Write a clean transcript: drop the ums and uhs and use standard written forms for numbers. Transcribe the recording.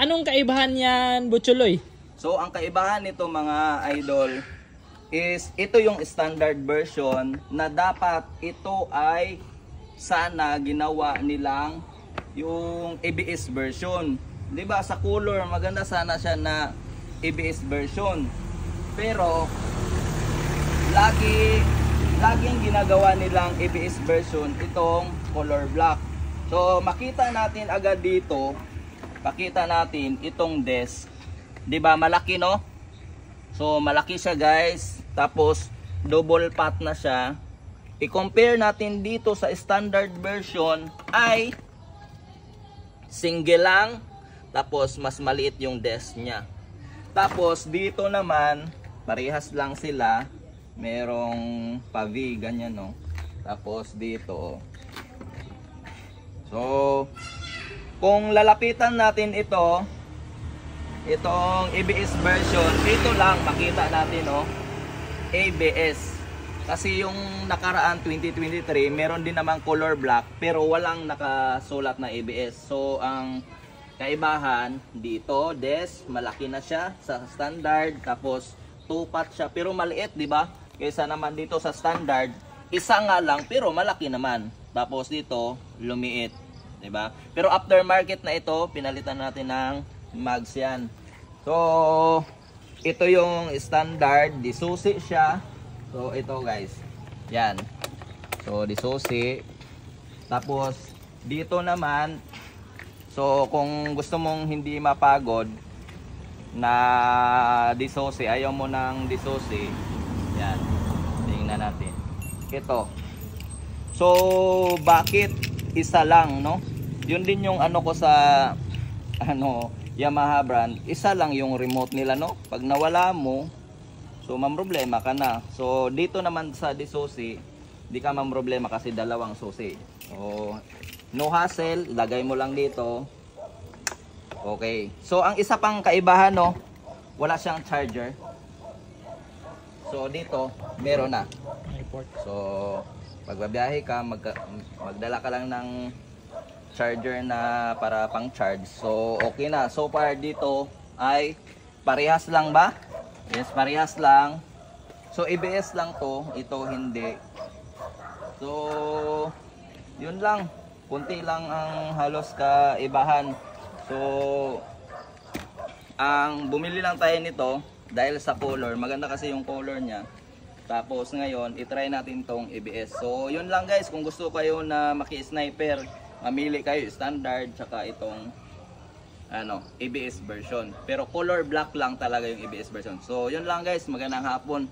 Anong kaibahan yan, Butchuloy? So ang kaibahan nito mga idol is ito yung standard version na dapat ito ay sana ginawa nilang yung ABS version. 'Di ba sa color maganda sana siya na ABS version. Pero laging ginagawa nilang ABS version itong color black. So makita natin agad dito, pakita natin itong desk. 'Di ba malaki no? So malaki siya guys. Tapos double pot na siya. I-compare natin dito sa standard version ay single lang. Tapos mas maliit yung desk niya. Tapos dito naman parehas lang sila. Merong pavi ganyan no. Tapos dito. So kung lalapitan natin ito, itong ABS version, dito lang makita natin no, ABS. Kasi yung nakaraan 2023, meron din naman color black pero walang nakasulat na ABS. So ang kaibahan dito, desk, malaki na siya sa standard, tapos 2-pot siya pero maliit, di ba? Kaysa naman dito sa standard, isa nga lang pero malaki naman. Tapos dito, lumiit, di ba? Pero aftermarket na ito, pinalitan natin ng mags yan. So, ito yung standard, disusi siya. So, ito guys, yan. So, disusi. Tapos, dito naman, so kung gusto mong hindi mapagod na disusi, ayaw mo ng disusi, yan. Tingnan natin. Ito. So, bakit isa lang, no? Yun din yung ano ko sa Yamaha brand, isa lang yung remote nila, no? Pag nawala mo, so mamroblema ka na. So dito naman sa disusi, di ka mamroblema kasi dalawang susi. So no hassle, lagay mo lang dito. Okay. So ang isa pang kaibahan, no, wala siyang charger. So dito meron na. So pag babiyahe ka, magdala ka lang ng charger na para pang charge. So okay na. So far dito ay parehas lang ba? Yes, parehas lang. So ABS lang to, ito hindi. So yun lang. Kunti lang ang halos kaibahan. So ang bumili lang tayo nito dahil sa color. Maganda kasi yung color niya. Tapos ngayon, i-try natin tong ABS. So yun lang guys, kung gusto kayo na maki-sniper, mamili kayo standard tsaka itong ABS version. Pero color black lang talaga yung ABS version. So yun lang guys, magandang hapon.